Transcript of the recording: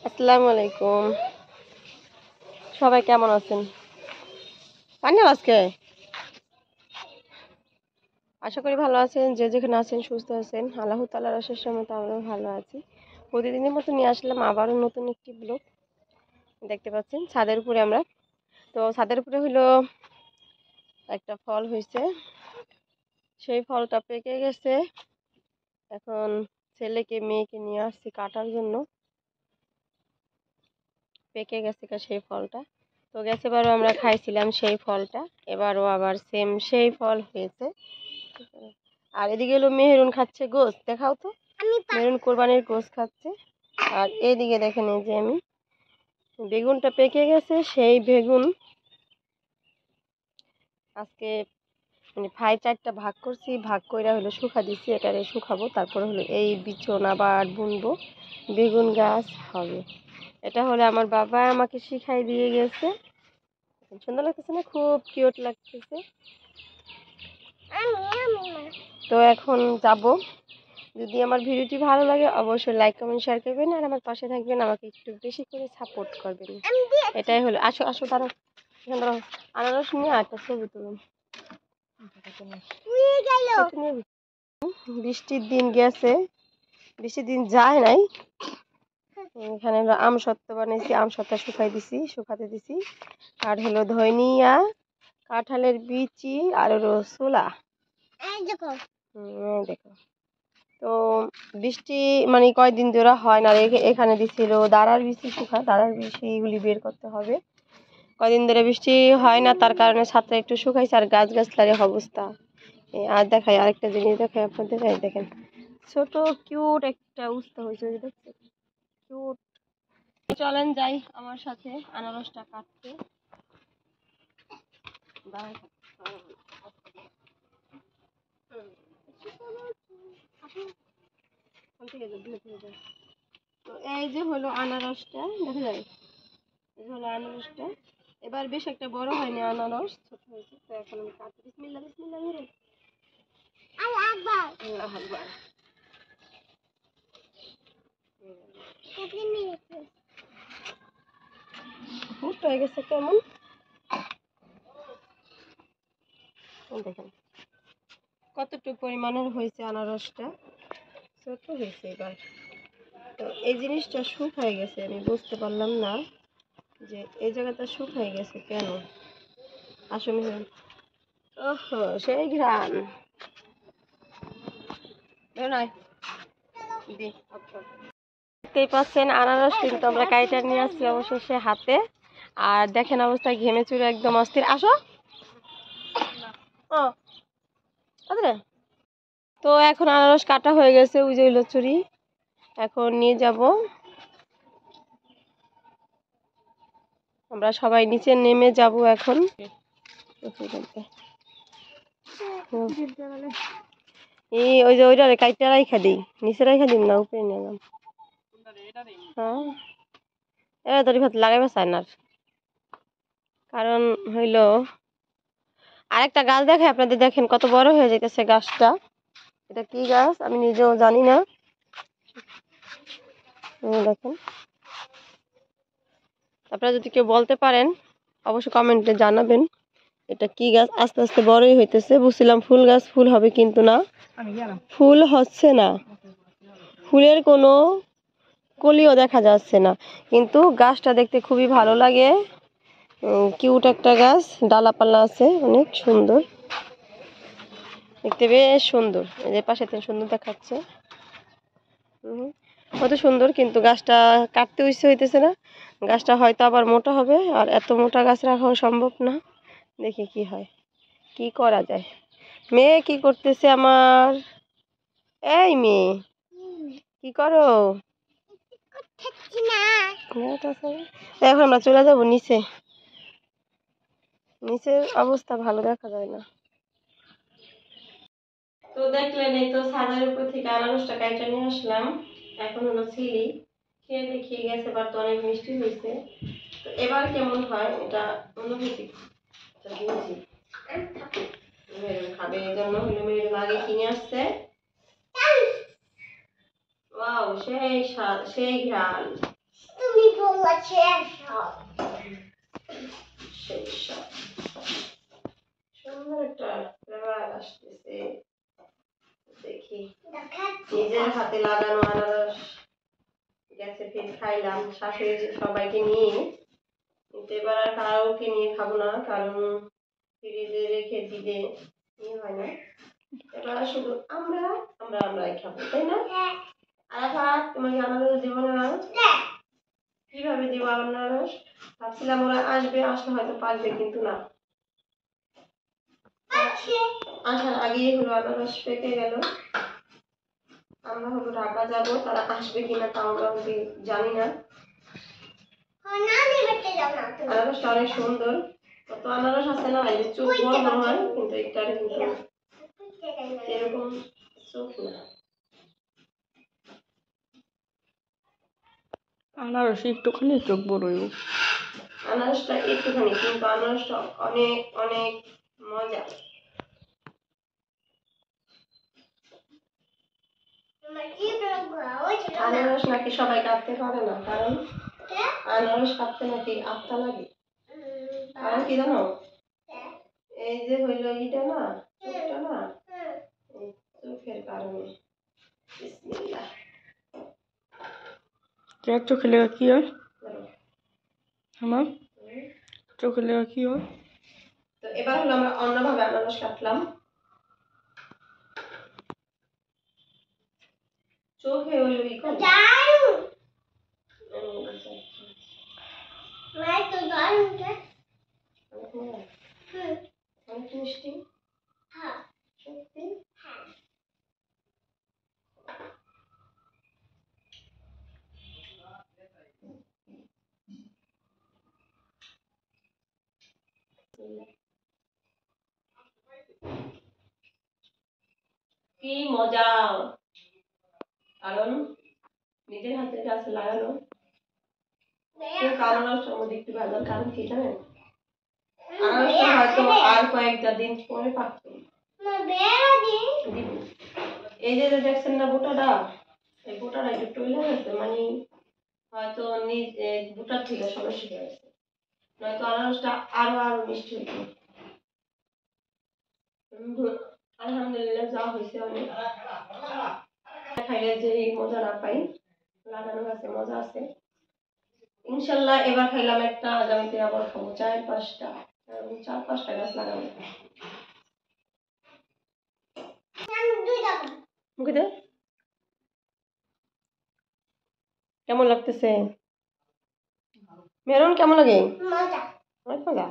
আসসালামু আলাইকুম। সবাই কেমন আছেন? পানি আজকে আশা করি ভালো আছেন। যে যেখানে আছেন সুস্থ আছেন, আল্লাহ তাআলার অশেষ রহমতে আমরাও ভালো আছি। প্রতিদিনের মতো নিয়ে আসলাম আবারও নতুন একটি ব্লগ। দেখতে পাচ্ছেন ছাদের উপরে আমরা, তো ছাদের উপরে হলো একটা ফল হয়েছে, সেই ফলটা পেকে গেছে। এখন ছেলেকে মেয়েকে নিয়ে আসছি কাটার জন্য। পেকে গেছে সেই ফলটা, তো গেছেবারও আমরা খাইছিলাম সেই ফলটা, এবারও আবার সেম সেই ফল হয়েছে। আর এদিকে হলো মেহেরুন খাচ্ছে গোস, দেখাও তো। মেহেরুন কোরবানির গোস খাচ্ছে। আর এদিকে দেখেন এই যে আমি বেগুনটা পেকে গেছে, সেই বেগুন আজকে মানে চারটা ভাগ করছি, ভাগ করে হলো শুকা দিচ্ছি, এটারে শুকাবো, তারপরে হলো এই বিচন আবার বুনবো, বেগুন গাছ হবে। এটা হলো আমার বাবা আমাকে শিখাই দিয়ে গেছে। সুন্দর লাগতেছে না? খুব কিউট লাগতেছে। তো এখন যাব। যদি আমার ভিডিওটি ভালো লাগে অবশ্যই লাইক কমেন্ট শেয়ার করবেন, আর আমার পাশে থাকবেন, আমাকে একটু বেশি করে সাপোর্ট করবেন। এটাই হলো। আসো আসো, দাঁড়াও, এখানে দাঁড়াও। আনারস নিয়ে একটা ছবি তুলুন। বৃষ্টির দিন গেছে, বৃষ্টির দিন যায় নাই। এখানে হলো আম সত্ত্ব বানাইছি, আম সত্ত্ব শুকাতে দিছি। আর হলো ধনিয়া, কাঁঠালের বিচি, আর হলো ছোলা। দেখো। তো বৃষ্টি মানে কয়দিন ধরে হয় না, এখানে দিছিল দাঁড়ার বিচি, দাঁড়ার বিচি এগুলি বের করতে হবে। কয়দিন ধরে বৃষ্টি হয় না, তার কারণে ছাদটা একটু শুকাইছে, আর গাছগাছলার অবস্থা। আর দেখাই আরেকটা জিনিস, দেখাই আপনাদের। দেখেন ছোট কিউট একটা উস্তা হয়েছে, দেখছেন? কিউট। চলেন যাই আমার সাথে আনারসটা কাটতে। তো এই যে হলো আনারসটা, দেখা যায়? এই হলো আনারসটা। এবার বেশ একটা বড় হয়নি আনারস, ছোট হয়েছে। তো এখন আমি কাটতে, বিসমিল্লাহ বিসমিল্লাহ মেরে আল্লাহ আকবার আল্লাহ আকবার। ফুট হয়ে গেছে কেমন, দেখেন কতটুকু পরিমাণের হয়েছে আনারসটা, ছোট হয়েছে এবার। তো এই জিনিসটা শুকায় গেছে, আমি বুঝতে পারলাম না যে এই জায়গাটা শুকায় গেছে কেন। আসলে ওহো, সেই ঘ্রাণ। দেখতেই পাচ্ছেন আনারস কিন্তু আমরা কাইটা নিয়ে আসছি অবশেষে হাতে। আর দেখেন অবস্থায় ঘেমে চুরে একদম অস্থির। আসো। ও তো এখন আনারস কাটা হয়ে গেছে, ওই যে হইলো চুরি। এখন নিয়ে যাব, আমরা সবাই নিচে নেমে যাব এখন। এই ওই যে ওইটা কাইটা রাইখা দিই, নিচে রাইখা দিন না, উপরে নিয়ে যাম। হ্যাঁ, এরা তোর ভাত লাগাইবা চায় না, কারণ হইলো আরেকটা গাছ দেখে আপনাদের, দেখেন কত বড় হয়ে যাইতেছে গাছটা। এটা কি গাছ আমি নিজেও জানি না। দেখেন, আপনারা যদি কেউ বলতে পারেন অবশ্যই কমেন্টে জানাবেন এটা কি গাছ। আস্তে আস্তে বড়ই হইতেছে, বুঝছিলাম ফুল গাছ, ফুল হবে, কিন্তু না, ফুল হচ্ছে না, ফুলের কোনো কলিও দেখা যাচ্ছে না। কিন্তু গাছটা দেখতে খুবই ভালো লাগে, কিউট একটা গাছ, ডালাপালা আছে, অনেক সুন্দর দেখতে, বেশ সুন্দর। এর পাশে তো সুন্দর দেখাচ্ছে, কত সুন্দর। কিন্তু গাছটা কাটতে হইতেছে না, গাছটা হয়তো আবার মোটা হবে, আর এত মোটা গাছ রাখাও সম্ভব না। দেখি কি হয়, কি করা যায়। মেয়ে কি করতেছে আমার? এই মেয়ে, কি করো? এখন আমরা চলে যাবো নিচে, নিচের অবস্থা ভালো দেখা যায় না। তো দেখলেন, এই তো ছাদের উপর থেকে আনারসটা কাইটা নিয়ে আসলাম। এখন হলো ছিলি, খেয়ে দেখিয়ে গেছে, বাট অনেক মিষ্টি হয়েছে। তো এবার কেমন হয় এটা অনুভূতি বুঝি। মেরুন খাবে, এই জন্য হলো মেরুন আগে কিনে আসছে। ওয়াও, সেই স্বাদ, সেই ঘ্রাণ। তুমি সুন্দর একটা ফ্লেভার আসতেছে। দেখি নিজের হাতে লাগানো আনারস গেছে, ফির খাইলাম শাশুড়ি সবাইকে নিয়ে, কিন্তু এবার আর কাউকে নিয়ে খাবো না, কারণ ফ্রিজে রেখে দিলে হয় না। এবার শুধু আমরাই খাবো, তাই না? আরাফাত, তোমাকে আনারস দিব না? কিভাবে দিব আনারস? ভাবছিলাম ওরা আসবে, আসলে হয়তো পারবে, কিন্তু না, আসার আগেই হলো আনারস পেকে গেল। আমরা হলো ঢাকা যাবো, তারা আসবে কিনা তাও আমরা জানি না। আনারসটা অনেক সুন্দর, কত আনারস আছে না, এই চোখ বড় বড় হয়, কিন্তু এটার কিন্তু এরকম চোখ না। আনারস একটুখানি চোখ বড়, আনারসটা একটুখানি, কিন্তু আনারসটা অনেক অনেক মজা। আনারস নাকি সবাই কাটতে পারে না, কারণ আনারস কাটতে নাকি আত্মা লাগে। কারণ কি জানো, এই যে হইলো ইটা না, চোখটা না, এই চোখের কারণে। বিসমিল্লাহ। চোখে লেগে কি হয় আমার? চোখে লেগে কি হয়? তো এবার হলো আমরা অন্যভাবে আনারস কাটলাম। চোখে হইলো ই করে অনেক মিষ্টি। সত্যি? কি মজা, কারণ নিজের হাতে গাছে লাগানো। আনারসটার মধ্যে একটু ভালো, কারণ কি জানেন, আনারসটা হয়তো আর কয়েকটা দিন পরে পাকবে। এই যে দেখছেন না বোটাটা, এই বোটাটা একটু টইলে গেছে, মানে হয়তো বোটার থেকে সমস্যা হয়ে গেছে, নয়তো আনারসটা আরো মিষ্টি হইতো। আলহামদুলিল্লাহ, যা হয়েছে অনেক। খাইলে যে মজা না পাই, লাগানো আছে মজা আছে ইনশাল্লাহ। এবার খাইলাম একটা, আগামীতে আবার খাবো 4-5টা, 4-5টা গাছ লাগাবো। কেমন লাগতেছে মেরুন? কেমন লাগে? মজা।